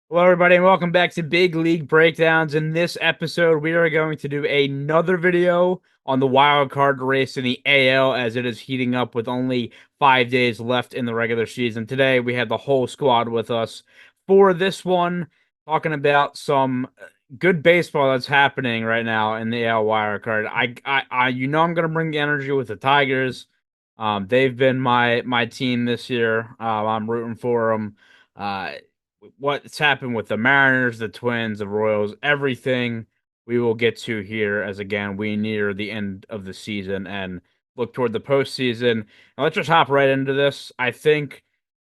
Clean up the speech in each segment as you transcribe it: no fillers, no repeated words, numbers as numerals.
Hello, everybody, and welcome back to Big League Breakdowns. In this episode, we are going to do another video on the wild card race in the AL as it is heating up with only 5 days left in the regular season. Today, we have the whole squad with us for this one, talking about some good baseball that's happening right now in the AL wild card. I'm going to bring the energy with the Tigers. They've been my team this year. I'm rooting for them. What's happened with the Mariners, the Twins, the Royals, everything we will get to here as again we near the end of the season and look toward the postseason. And let's just hop right into this. I think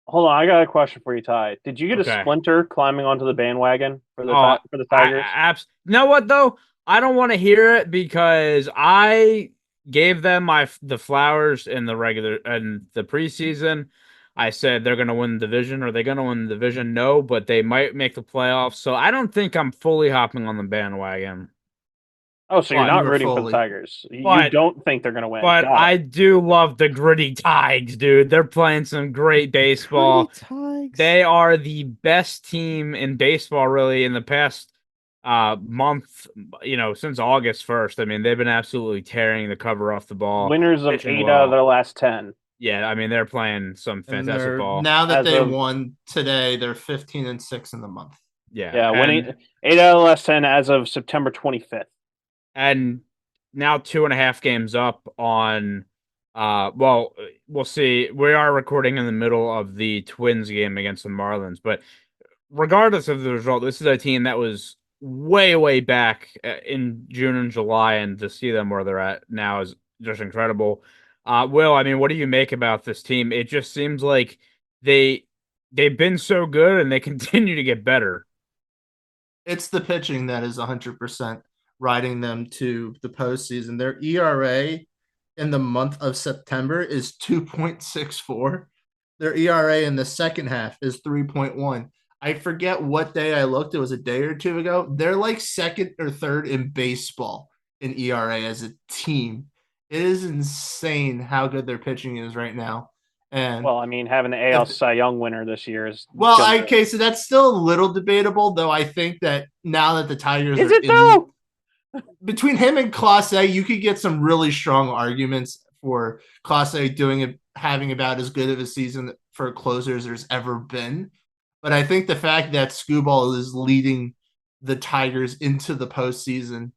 Hold on, I got a question for you, Ty. Did you get a okay. splinter climbing onto the bandwagon for the Oh, for the I Tigers? you know what though? I don't want to hear it because I gave them the flowers in the regular and the preseason. I said they're going to win the division. Are they going to win the division? No, but they might make the playoffs. So I don't think I'm fully hopping on the bandwagon. Oh, so you're But not You are rooting for the fully. Tigers. You but don't think they're going to win. but Got it. I do love the gritty Tigers, dude. They're playing some great Pretty baseball. Tigers. They are the best team in baseball, really, in the past month, since August 1st. I mean, they've been absolutely tearing the cover off the ball, Winners of pitching 8 out of well. their last 10 Yeah, I mean, they're playing some And fantastic they're ball. now that as they of won today, they're 15-6 in the month. Yeah, yeah, winning and 8 out of the last 10 as of September 25th. and now 2.5 games up on well, we'll see. We are recording in the middle of the Twins game against the Marlins, but regardless of the result, this is a team that was way back in June and July, and to see them where they're at now is just incredible. Will, I mean, what do you make about this team? It just seems like they they've been so good and they continue to get better. It's the pitching that is 100% riding them to the postseason. Their ERA in the month of September is 2.64. Their ERA in the second half is 3.1. I forget what day I looked. It was a day or two ago. They're like second or third in baseball in ERA as a team. It is insane how good their pitching is right now. And Well, I mean, having the AL if Cy Young winner this year is well, gonna. okay, so that's still a little debatable, though. I think that now that the Tigers Is are it in though? between him and Clase, you could get some really strong arguments for Clase doing it, having about as good of a season for a closer as there's ever been. But I think the fact that Skubal is leading the Tigers into the postseason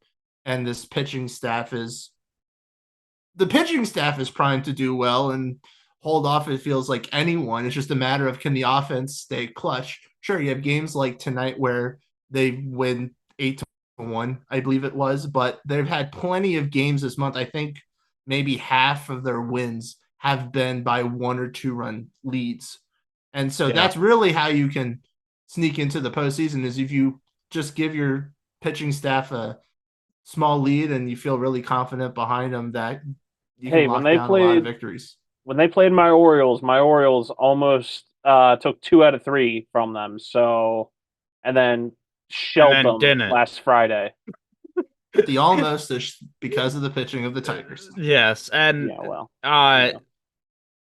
and this pitching staff is the pitching staff is primed to do well and hold off, it feels like anyone. It's just a matter of can the offense stay clutch. Sure, you have games like tonight where they win 8-1, I believe it was, but they've had plenty of games this month. I think maybe half of their wins have been by 1 or 2 run leads. And so Yeah. that's really how you can sneak into the postseason is if you just give your pitching staff a small lead and you feel really confident behind them that you can Hey, when lock they down a lot of played victories. my Orioles almost took 2 out of 3 from them. So, and then And shelled then them didn't. last Friday. The almost is because of the pitching of the Tigers. Yes, and Yeah, well, uh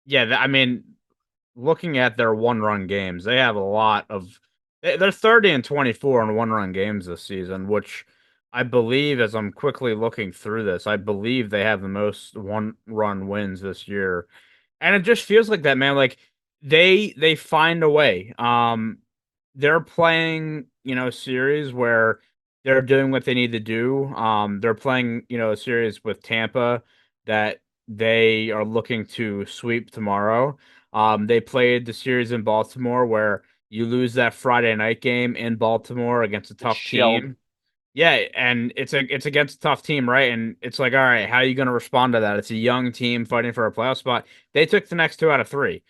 yeah. yeah, I mean, looking at their one-run games, they have a lot of they're 30 and 24 in one-run games this season, which I believe as I'm quickly looking through this, I believe they have the most one-run wins this year. And it just feels like that, man. Like they find a way. They're playing, series where they're doing what they need to do. They're playing, a series with Tampa that they are looking to sweep tomorrow. They played the series in Baltimore where you lose that Friday night game in Baltimore against a tough Shelled. team. Yeah, and it's against a tough team, right? And it's like, all right, how are you going to respond to that? It's a young team fighting for a playoff spot. They took the next 2 out of 3.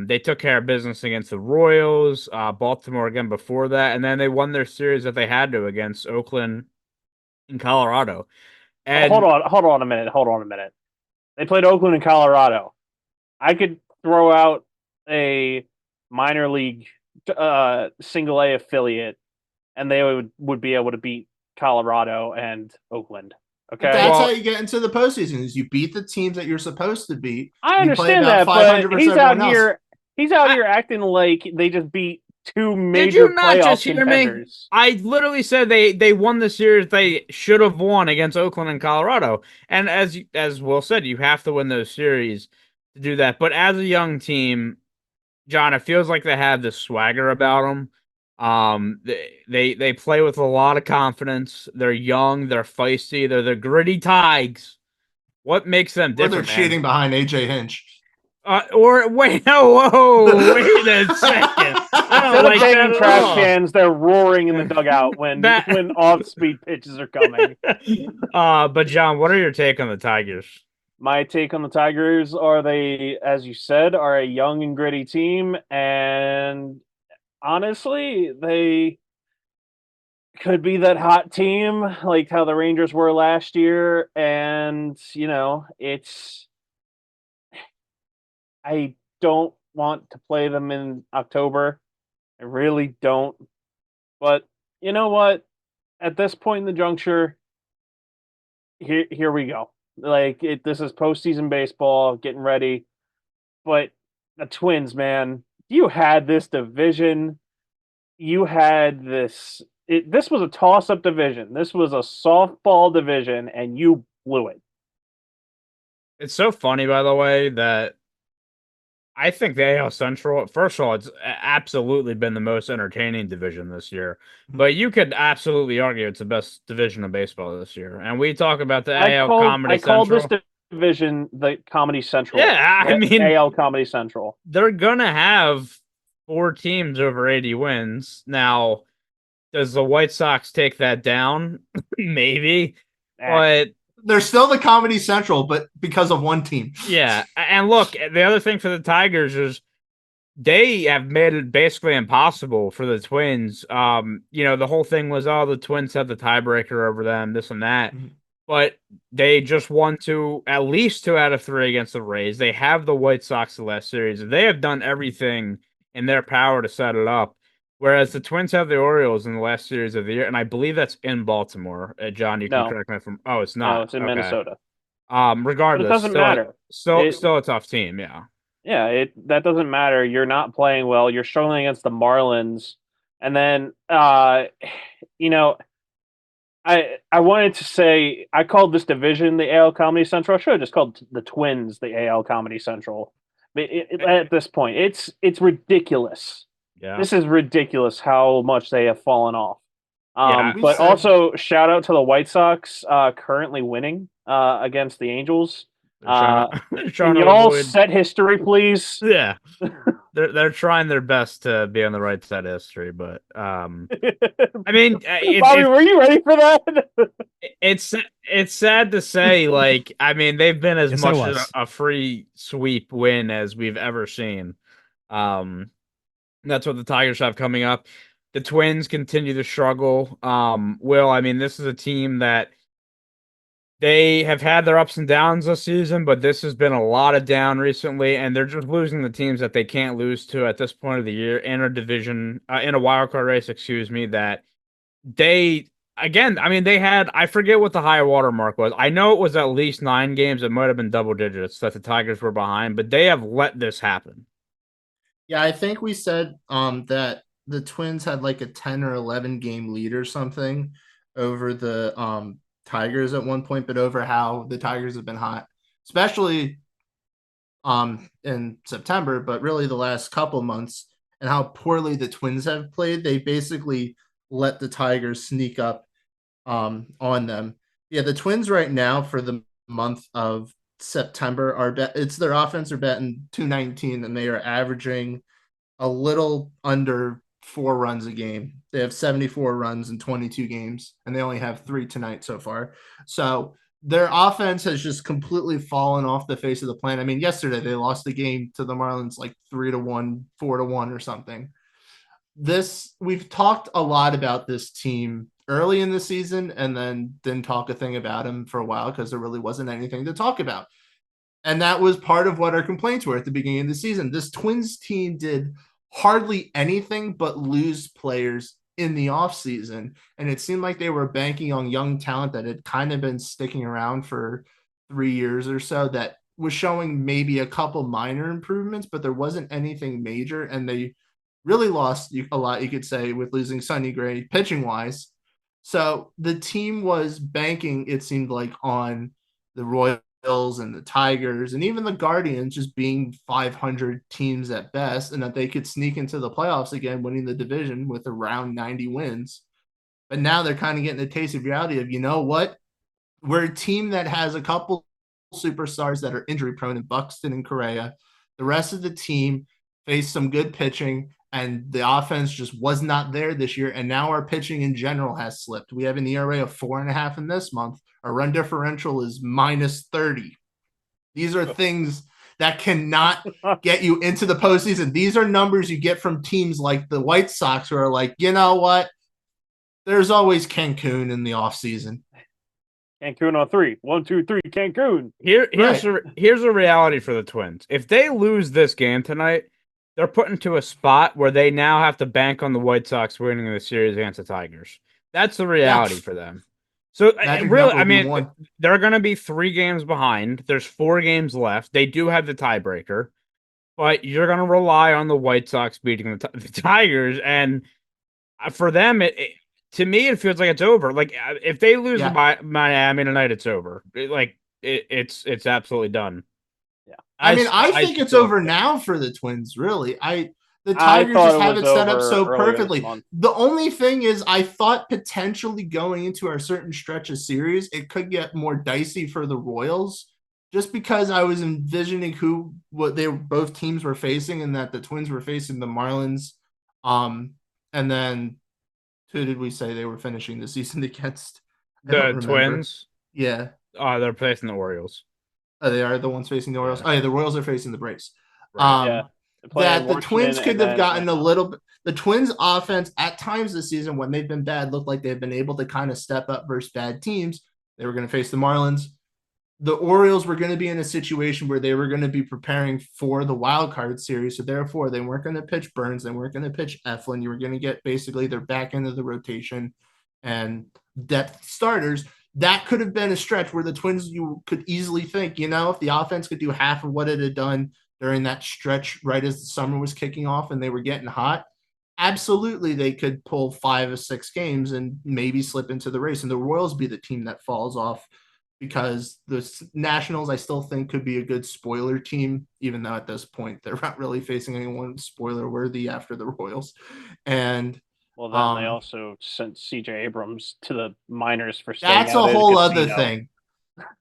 They took care of business against the Royals, Baltimore again before that, and then they won their series that they had to against Oakland and Colorado. And Hold on a minute. Hold on a minute. They played Oakland and Colorado. I could throw out a minor league single A affiliate, and they would be able to beat Colorado and Oakland. But Okay, that's how well, you get into the postseason is you beat the teams that you're supposed to beat I and you play understand about that, but 500 versus everyone else. he's out I here acting like they just beat two Did major you not playoff just hear me? contenders. I literally said they won the series they should have won against Oakland and Colorado. And as Will said, you have to win those series to do that. But as a young team, John, it feels like they have this swagger about them. They play with a lot of confidence. They're young, they're feisty, they're the gritty Tigers. What makes them Or they're different, cheating man? behind AJ Hinch. Or wait, no, whoa, wait a second. I don't Instead of like that banging at trash all. cans, they're roaring in the dugout when That- when off-speed pitches are coming. But John, what are your take on the Tigers? My take on the Tigers are they, as you said, are a young and gritty team, and honestly, they could be that hot team like how the Rangers were last year. And it's I don't want to play them in October. I really don't. But you know what? At this point in the juncture, here we go. This is postseason baseball, getting ready. But the Twins, man, you had this division. You had this. This was a toss-up division. This was a softball division, and you blew it. It's so funny, by the way, that I think the AL Central, first of all, it's absolutely been the most entertaining division this year. But you could absolutely argue it's the best division of baseball this year. And we talk about the AL Comedy I called Central. this division the Comedy Central. Yeah, I mean, AL Comedy Central. They're gonna have 4 teams over 80 wins. Now, does the White Sox take that down? Maybe. But they're still the Comedy Central, but because of one team. Yeah. And look, the other thing for the Tigers is they have made it basically impossible for the Twins. The whole thing was, the Twins had the tiebreaker over them, this and that. Mm-hmm. But they just won at least 2 out of 3 against the Rays. They have the White Sox the last series. They have done everything in their power to set it up. Whereas the Twins have the Orioles in the last series of the year, and I believe that's in Baltimore. John, you can correct me if I'm. Oh, it's not. No, it's in Minnesota. Regardless, but it doesn't matter. Still a tough team. Yeah. Yeah, that doesn't matter. You're not playing well. You're struggling against the Marlins, and then I wanted to say I called this division the AL Comedy Central. I should have just called the Twins the AL Comedy Central. But at this point, it's ridiculous. Yeah. This is ridiculous how much they have fallen off. But said- also shout out to the White Sox currently winning against the Angels. Can you all set history, please? Yeah, they're trying their best to be on the right side of history, but I mean, Bobby, were you ready for that? it's sad to say, I mean, they've been as Yes, much as a free sweep win as we've ever seen. That's what the Tigers have coming up. The Twins continue to struggle. Will, I mean, this is a team that they have had their ups and downs this season, but this has been a lot of down recently, and they're just losing the teams that they can't lose to at this point of the year in a division, in a wild card race, that they, again, I mean, they had, I forget what the high water mark was. I know it was at least 9 games. It might have been double digits that the Tigers were behind, but they have let this happen. Yeah, I think we said that the Twins had like a 10 or 11 game lead or something over the Tigers at one point, but over how the Tigers have been hot, especially in September, but really the last couple months, and how poorly the Twins have played. They basically let the Tigers sneak up on them. Yeah, the Twins right now for the month of September it's their offense are batting .219, and they are averaging a little under 4 runs a game. They have 74 runs in 22 games, and they only have 3 tonight so far. So their offense has just completely fallen off the face of the planet. I mean, yesterday they lost the game to the Marlins like 3-1, 4-1 or something. We've talked a lot about this team early in the season, and then didn't talk a thing about him for a while because there really wasn't anything to talk about. And that was part of what our complaints were at the beginning of the season. This Twins team did hardly anything but lose players in the offseason. And it seemed like they were banking on young talent that had kind of been sticking around for 3 years or so that was showing maybe a couple minor improvements, but there wasn't anything major. And they really lost a lot, you could say, with losing Sonny Gray pitching wise. So the team was banking, it seemed like, on the Royals and the Tigers and even the Guardians just being 500 teams at best, and that they could sneak into the playoffs again, winning the division with around 90 wins. But now they're kind of getting a taste of reality of, you know what? We're a team that has a couple superstars that are injury prone in Buxton and Correa. The rest of the team faced some good pitching, and the offense just was not there this year. And now our pitching in general has slipped. We have an ERA of 4.5 in this month. Our run differential is minus 30. These are things that cannot get you into the postseason. These are numbers you get from teams like the White Sox, who are like, you know what? There's always Cancun in the offseason. Cancun on 3. 1, 2, 3, Cancun. Here's a reality for the Twins. If they lose this game tonight, they're put into a spot where they now have to bank on the White Sox winning the series against the Tigers. That's the reality for them. So really, I mean, they're going to be 3 games behind. There's 4 games left. They do have the tiebreaker, but you're going to rely on the White Sox beating the Tigers, and for them, to me, it feels like it's over. Like if they lose to Miami tonight, it's over. It's absolutely done. Yeah, I think it's over now for the Twins. Really, the Tigers just have it set up so perfectly. The only thing is, I thought potentially going into our certain stretch of series, it could get more dicey for the Royals, just because I was envisioning what both teams were facing, and that the Twins were facing the Marlins, and then who did we say they were finishing the season against? The Twins. Yeah. They're facing the Orioles. Oh, they are the ones facing the Orioles. Yeah. Oh, yeah, the Royals are facing the Braves. Right. That the Twins could have gotten a little bit. The Twins' offense at times this season, when they've been bad, looked like they've been able to kind of step up versus bad teams. They were going to face the Marlins. The Orioles were going to be in a situation where they were going to be preparing for the wild card series. So therefore, they weren't going to pitch Burns. They weren't going to pitch Eflin. You were going to get basically their back end of the rotation and depth starters. That could have been a stretch where the Twins, you could easily think, if the offense could do half of what it had done during that stretch right as the summer was kicking off and they were getting hot, absolutely they could pull 5 or 6 games and maybe slip into the race. And the Royals be the team that falls off, because the Nationals, I still think, could be a good spoiler team, even though at this point they're not really facing anyone spoiler worthy after the Royals. And well, then they also sent CJ Abrams to the minors for staying that's a whole other thing.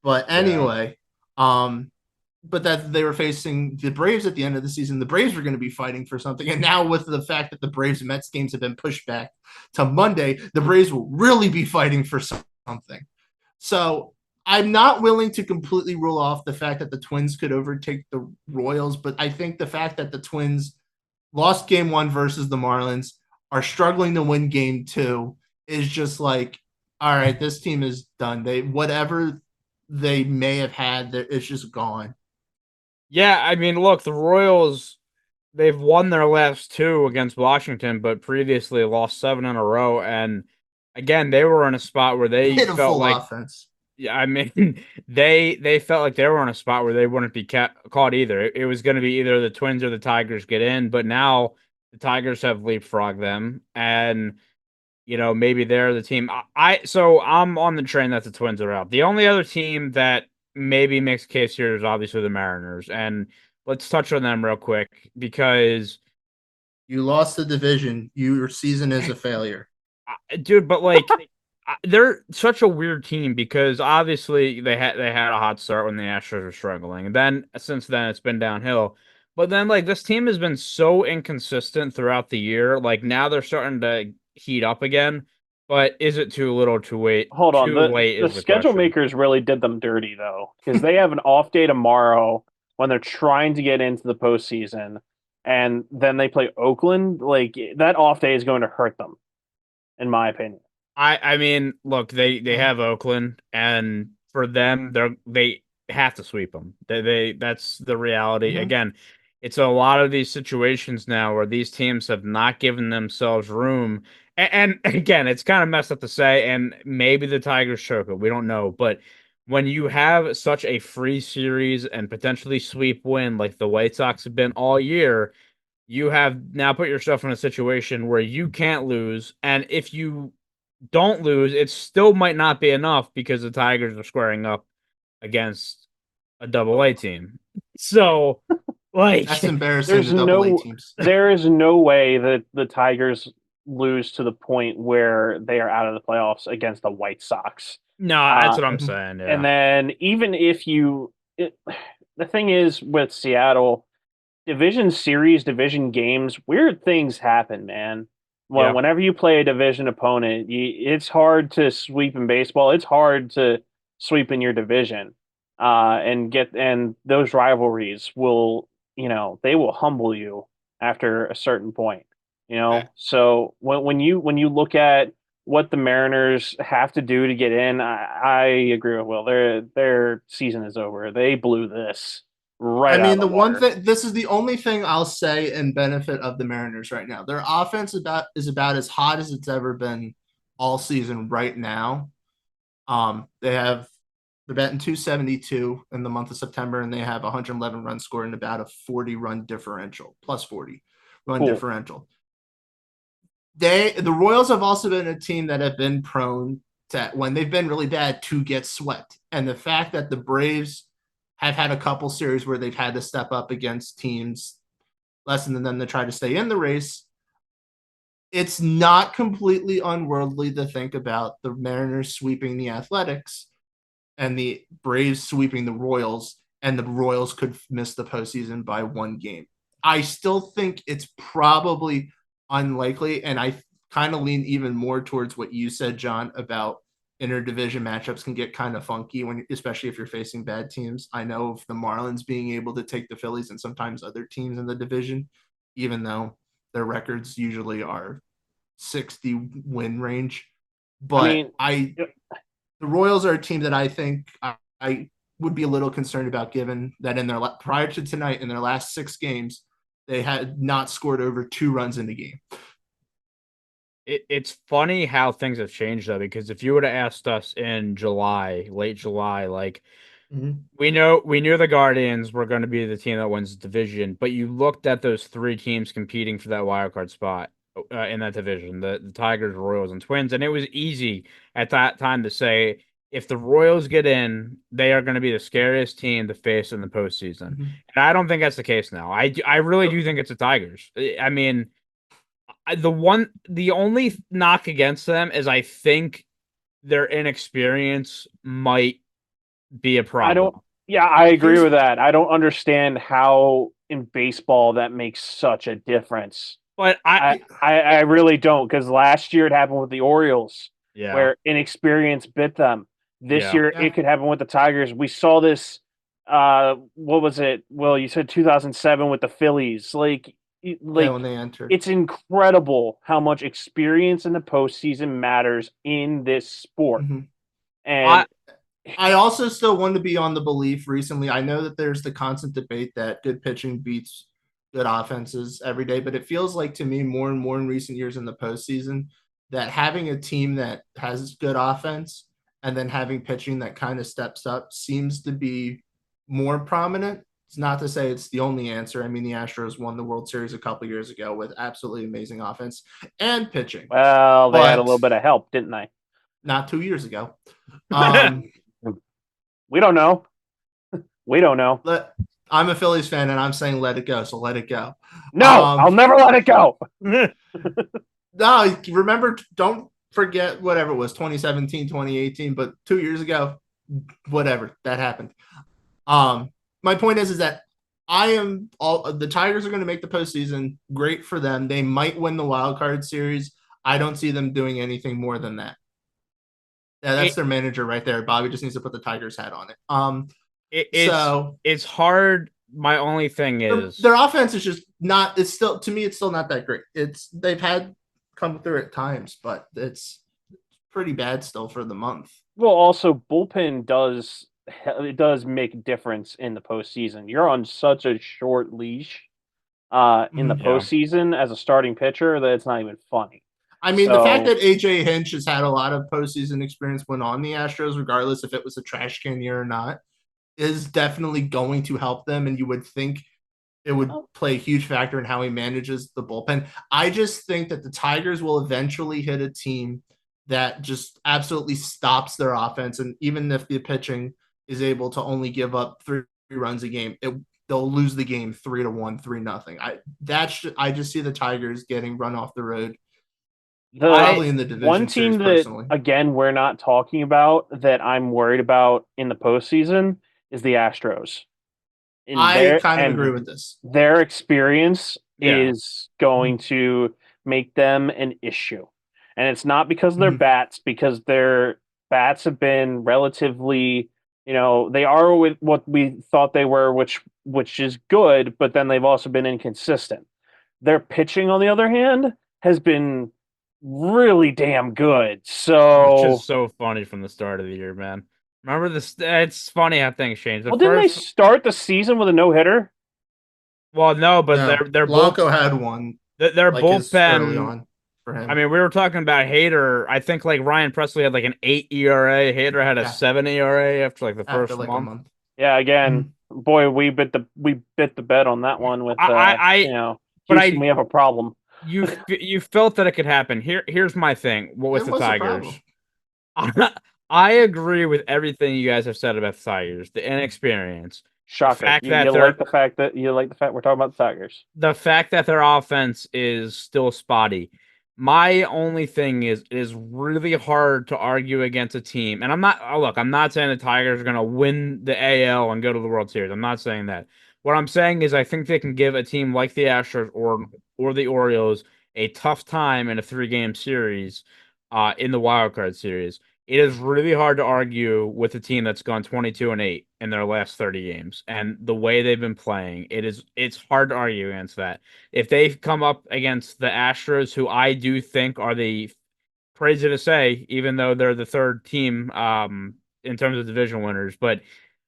But anyway, but that they were facing the Braves at the end of the season. The Braves were going to be fighting for something. And now with the fact that the Braves Mets games have been pushed back to Monday, the Braves will really be fighting for something. So I'm not willing to completely rule off the fact that the Twins could overtake the Royals, but I think the fact that the Twins lost game 1 versus the Marlins, are struggling to win game 2, is just like, all right, this team is done. Whatever they may have had, it's just gone. Yeah, I mean, look, the Royals, they've won their last 2 against Washington, but previously lost 7 in a row. And again, they were in a spot where they felt like offense. Yeah, I mean, they felt like they were in a spot where they wouldn't be caught either. It was going to be either the Twins or the Tigers get in, but now the Tigers have leapfrogged them, and maybe they're the team. So I'm on the train that the Twins are out. The only other team that maybe makes a case here is obviously the Mariners, and let's touch on them real quick because you lost the division. Your season is a failure, dude. But like. They're such a weird team because obviously they had a hot start when the Astros were struggling, and then since then it's been downhill. But then like this team has been so inconsistent throughout the year. Like now they're starting to heat up again. But is it too little, too late? Hold on, the schedule makers really did them dirty though, because they have an off day tomorrow when they're trying to get into the postseason, and then they play Oakland. Like that off day is going to hurt them, in my opinion. I mean, look, they have Oakland, and for them, they have to sweep them. That's the reality. Mm-hmm. Again, it's a lot of these situations now where these teams have not given themselves room. And again, it's kind of messed up to say, and maybe the Tigers choke it. We don't know. But when you have such a free series and potentially sweep win like the White Sox have been all year, you have now put yourself in a situation where you can't lose, and if you don't lose, it still might not be enough because the Tigers are squaring up against a double A team. So, like, That's embarrassing There's to double A no teams. there is no way that the Tigers lose to the point where they are out of the playoffs against the White Sox. no, that's Uh, what I'm saying. and Yeah. then even if the thing is with Seattle, division series, division games, weird things happen, man. Well, Yeah. whenever you play a division opponent, it's hard to sweep in baseball. It's hard to sweep in your division, and those rivalries will, they will humble you after a certain point. So when you look at what the Mariners have to do to get in, I agree with Will. Their season is over. They blew this I right out mean, of the the one water. thing, this is the only thing I'll say in benefit of the Mariners right now. Their offense is about as hot as it's ever been all season right now. They're batting 272 in the month of September, and they have 111 runs scored and about a 40 run differential, plus 40 run Cool. differential. The Royals have also been a team that have been prone to, when they've been really bad, to get swept. And the fact that the Braves have had a couple series where they've had to step up against teams less than them to try to stay in the race, it's not completely unworldly to think about the Mariners sweeping the Athletics and the Braves sweeping the Royals, and the Royals could miss the postseason by one game. I still think it's probably unlikely, and I kind of lean even more towards what you said, John, about interdivision matchups can get kind of funky when, especially if you're facing bad teams. I know of the Marlins being able to take the Phillies and sometimes other teams in the division, even though their records usually are 60 win range. I But mean, the Royals are a team that I think I would be a little concerned about, given that in their prior to tonight, in their last 6 games, they had not scored over 2 runs in the game. It's funny how things have changed though, because if you would have asked us in July, late July, like we knew the Guardians were going to be the team that wins the division, but you looked at those three teams competing for that wild card spot in that division, the Tigers, Royals, and Twins, and it was easy at that time to say if the Royals get in, they are going to be the scariest team to face in the postseason. Mm-hmm. And I don't think that's the case now. I really do think it's the Tigers. I mean, the only knock against them is I think their inexperience might be a I problem. don't. Yeah, I agree Here's with that. I don't understand how in baseball that makes such a difference. But I really don't, because last year it happened with the Orioles, yeah, where inexperience bit them. This yeah. year yeah, it could happen with the Tigers. We saw this. What was it? Well, you said 2007 with the Phillies. yeah, Like when they entered. it's incredible how much experience in the postseason matters in this sport. Mm-hmm. And I also still want to be on the belief recently. I know that there's the constant debate that good pitching beats good offenses every day, but it feels like to me more and more in recent years in the postseason that having a team that has good offense and then having pitching that kind of steps up seems to be more prominent. It's not to say it's the only answer. I mean, the Astros won the World Series a couple years ago with absolutely amazing offense and pitching, well, they had a but little bit of help, didn't they? not 2 years ago. Um, We don't know. We don't know. I'm a Phillies fan and I'm saying let it go, so let it go. No, I'll never let it go. No, remember, don't forget whatever it was, 2017, 2018, but 2 years ago, whatever, that happened. My point is that the Tigers are going to make the postseason. Great for them. They might win the wild card series. I don't see them doing anything more than that. Yeah, that's their manager right there. Bobby just needs to put the Tigers hat on it. It's hard. My only thing is their offense is just not. It's still, to me, it's still not that great. They've had come through at times, but it's pretty bad still for the month. Well, also bullpen does make a difference in the postseason. You're on such a short leash in the postseason as a starting pitcher that it's not even funny. I mean, the fact that AJ Hinch has had a lot of postseason experience when on the Astros, regardless if it was a trash can year or not, is definitely going to help them. And you would think it would play a huge factor in how he manages the bullpen. I just think that the Tigers will eventually hit a team that just absolutely stops their offense. And even if the pitching is able to only give up 3 runs a game, they'll lose the game 3-1, 3-0. I just see the Tigers getting run off the road. Probably in the division one team series, that personally. again we're not talking about that I'm worried about in the postseason is the Astros. I kind of agree with this. Their experience Yeah. is going to make them an issue. And it's not because of their bats, because their bats have been relatively, they are with what we thought they were, which is good, but then they've also been inconsistent. Their pitching, on the other hand, has been really damn good. So Which is so funny from the start of the year, man. Remember this? It's funny how things change. didn't they start the season with a no-hitter? Well, no, but No, their Blanco had one. Their like early bullpen. on for him. I mean, we were talking about Hader. I think like Ryan Presley had like an 8 ERA. Hader had a 7 ERA after like the first like month. a month. Yeah, again, boy, we bit the bet on that one with Houston, we have a problem. You felt that it could happen. Here's my thing with the Tigers. I agree with everything you guys have said about the Tigers. The inexperience. Shocker. You like the fact we're talking about the Tigers. The fact that their offense is still spotty. My only thing is it is really hard to argue against a team. And I'm not saying the Tigers are going to win the AL and go to the World Series. I'm not saying that. What I'm saying is I think they can give a team like the Astros or the Orioles a tough time in a 3-game series in the wild card series. It is really hard to argue with a team that's gone 22-8 in their last 30 games, and the way they've been playing, it's hard to argue against that. If they come up against the Astros, who I do think are crazy to say, even though they're the third team in terms of division winners, but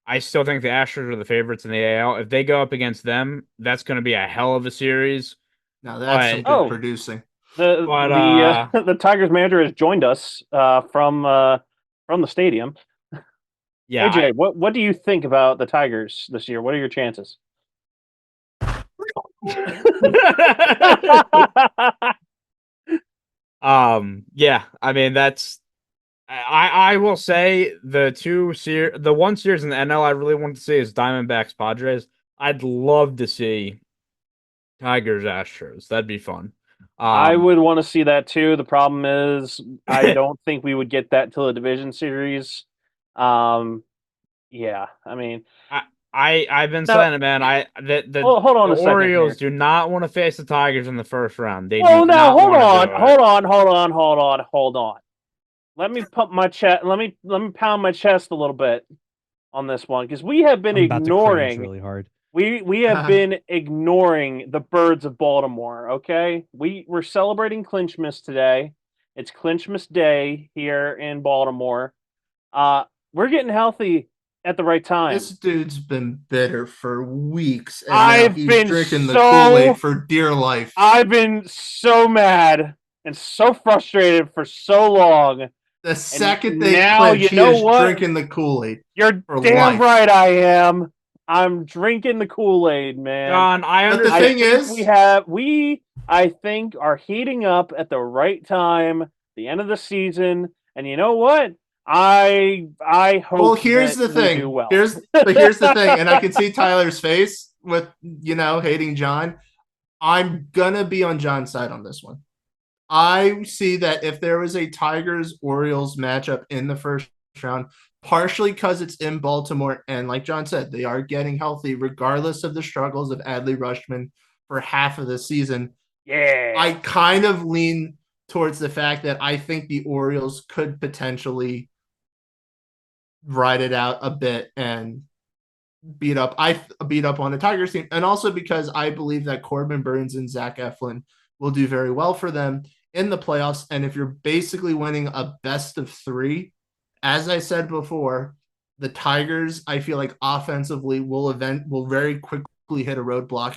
I still think the Astros are the favorites in the AL. If they go up against them, that's going to be a hell of a series. Now that's some good producing. The Tigers manager has joined us from the stadium. Yeah, AJ, what do you think about the Tigers this year? What are your chances? Yeah, I mean that's. I will say the one series in the NL I really want to see is Diamondbacks Padres. I'd love to see Tigers Astros. That'd be fun. I would want to see that too. The problem is I don't think we would get that till a division series. Yeah, I mean, I've been saying it, man. Hold on the Orioles do not want to face the Tigers in the first round. Hold on. Let me pump my chest. Let me pound my chest a little bit on this one because we have been ignoring really hard. We have been ignoring the birds of Baltimore, okay? We're celebrating Clinchmas today. It's Clinchmas Day here in Baltimore. We're getting healthy at the right time. This dude's been bitter for weeks. And I've been drinking the Kool-Aid for dear life. I've been so mad and so frustrated for so long. The second they clinch, he is drinking the Kool-Aid. You're damn right I am. I'm drinking the Kool-Aid, man. John, I understand. But the thing is, I think, are heating up at the right time, the end of the season, and you know what? I hope. Well, here's the thing. Do well. Here's the thing, and I can see Tyler's face with hating John. I'm gonna be on John's side on this one. I see that if there was a Tigers-Orioles matchup in the first round, partially because it's in Baltimore, and like John said, they are getting healthy regardless of the struggles of Adley Rutschman for half of the season. Yeah. I kind of lean towards the fact that I think the Orioles could potentially ride it out a bit and beat up on the Tigers team. And also because I believe that Corbin Burns and Zach Eflin will do very well for them in the playoffs. And if you're basically winning a best of 3, as I said before, the Tigers, I feel like offensively will very quickly hit a roadblock.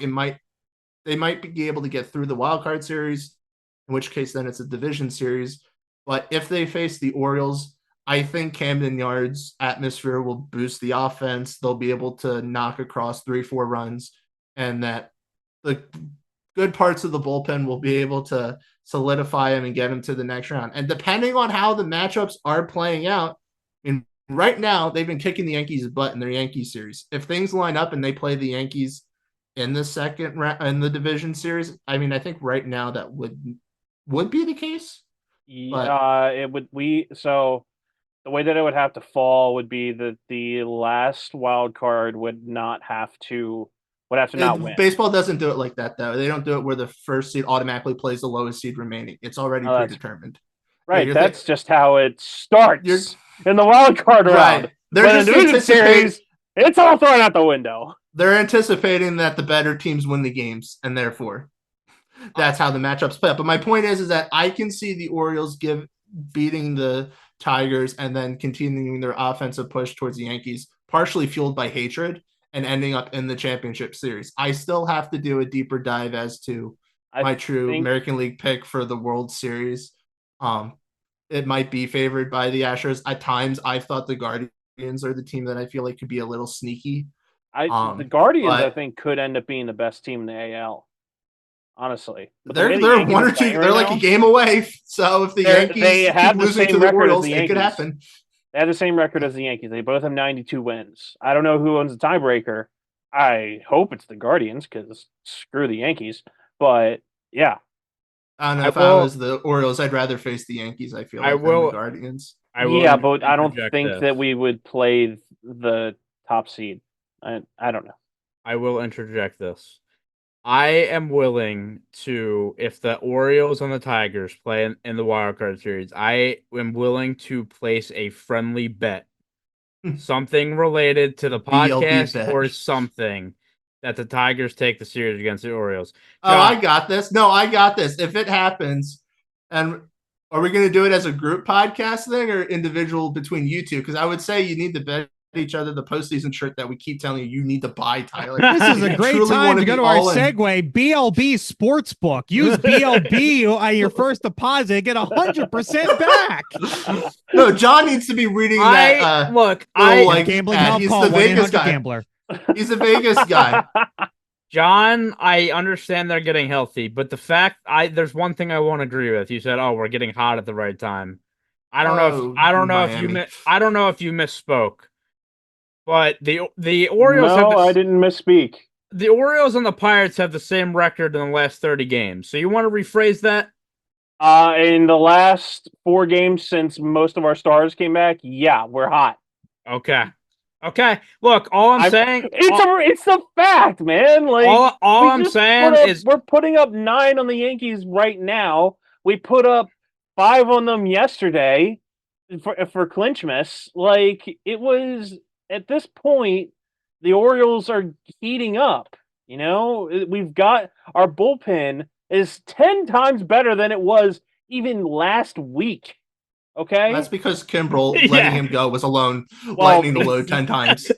They might be able to get through the wild card series, in which case then it's a division series. But if they face the Orioles, I think Camden Yards' atmosphere will boost the offense. They'll be able to knock across 3-4 runs and that the good parts of the bullpen will be able to solidify him and get him to the next round. And depending on how the matchups are playing out, I mean, right now they've been kicking the Yankees' butt in their Yankee series. If things line up and they play the Yankees in the second round in the division series, I mean, I think right now that would be the case. It would so the way that it would have to fall would be that the last wild card would have to not win. Baseball doesn't do it like that, though. They don't do it where the first seed automatically plays the lowest seed remaining. It's already predetermined. Right, yeah, that's just how it starts in the wild card round. Right. They're just anticipating series, it's all thrown out the window. They're anticipating that the better teams win the games, and therefore that's how the matchups play out. But my point is that I can see the Orioles beating the Tigers and then continuing their offensive push towards the Yankees, partially fueled by hatred, and ending up in the championship series. I still have to do a deeper dive as to my true American League pick for the World Series. It might be favored by the Astros. At times, I've thought the Guardians are the team that I feel like could be a little sneaky. The Guardians, I think, could end up being the best team in the AL. Honestly, they're one or two. They're like a game away. So if the Yankees keep losing to the Orioles, it could happen. They have the same record as the Yankees. They both have 92 wins. I don't know who owns the tiebreaker. I hope it's the Guardians because screw the Yankees. But yeah, I don't know. If I was the Orioles, I'd rather face the Yankees. I feel like than the Guardians. But I don't think that we would play the top seed. I don't know. I will interject this. I am willing to, if the Orioles and the Tigers play in the wildcard series, I am willing to place a friendly bet, something related to the podcast or something, that the Tigers take the series against the Orioles. John, I got this. No, I got this. If it happens, and are we going to do it as a group podcast thing or individual between you two? Because I would say you need to bet each other the postseason shirt that we keep telling you need to buy, Tyler. This is a great time to go to our segue. BLB Sportsbook. Use BLB on your first deposit. Get 100% back. No, John needs to be reading that. Gambling help he's call the Vegas guy. Gambler. He's a Vegas guy. John, I understand they're getting healthy, but the fact there's one thing I won't agree with. You said, "Oh, we're getting hot at the right time." I don't know if you misspoke. But the Orioles. No, I didn't misspeak. The Orioles and the Pirates have the same record in the last 30 games. So you want to rephrase that? In the last 4 games since most of our stars came back, yeah, we're hot. Okay. Look, all I'm saying, it's a fact, man. Like all I'm saying is we're putting up 9 on the Yankees right now. We put up 5 on them yesterday for Clinchmas. Like it was. At this point, the Orioles are heating up. You know, we've got our bullpen is 10 times better than it was even last week. Okay, that's because Kimbrel letting him go was alone lightening the load 10 times.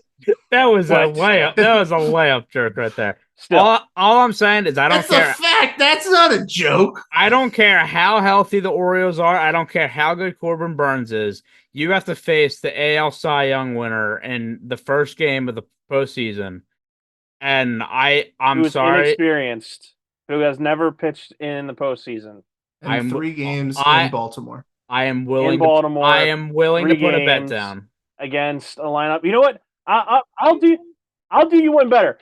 That was a layup. That was a layup jerk right there. Still, all I'm saying is I don't care. That's a fact. That's not a joke. I don't care how healthy the Orioles are. I don't care how good Corbin Burns is. You have to face the AL Cy Young winner in the first game of the postseason. And I'm sorry. Inexperienced, who has never pitched in the postseason. In 3 games in Baltimore. I am willing to put a bet down against a lineup. You know what? I'll do you one better.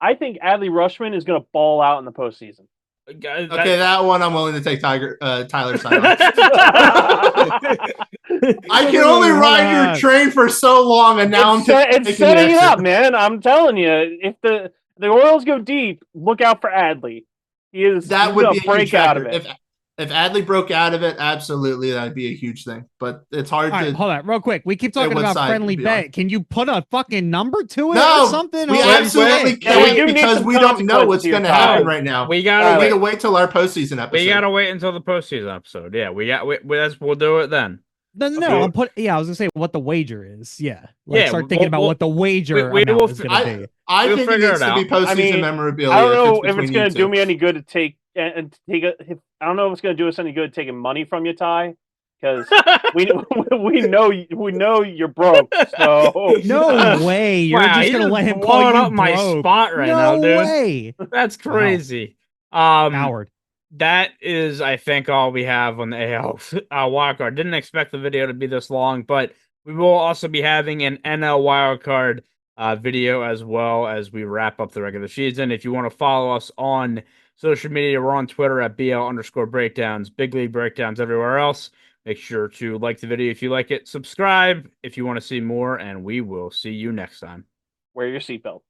I think Adley Rutschman is going to ball out in the postseason. Okay, that one I'm willing to take Tyler's side. I can only ride your train for so long, and now it's setting it up, man. I'm telling you, if the Orioles go deep, look out for Adley. That would be a break out of it. If Adley broke out of it, absolutely, that'd be a huge thing. But it's hard to hold on, real quick. We keep talking about friendly bet. Can you put a fucking number to it or something? We absolutely can't because we don't know what's going to happen right now. We gotta wait till our postseason episode. We gotta wait until the postseason episode. Yeah, we'll do it then. No, I was gonna say what the wager is. Yeah, start thinking about what the wager is gonna be. I think it needs to be postseason memorabilia. I don't know if it's gonna do me any good to take. I don't know if it's going to do us any good taking money from you, Ty. because we know you're broke. So No way. You're Wow, just you're gonna let him call blowing you up my broke. spot right no now, dude. way. That's crazy. Howard. That is, I think, all we have on the AL wildcard. Didn't expect the video to be this long, but we will also be having an NL wildcard video as well as we wrap up the regular season. If you want to follow us on social media, we're on Twitter at BL_breakdowns, Big League Breakdowns everywhere else. Make sure to like the video if you like it, subscribe if you want to see more, and we will see you next time. wear your seatbelt.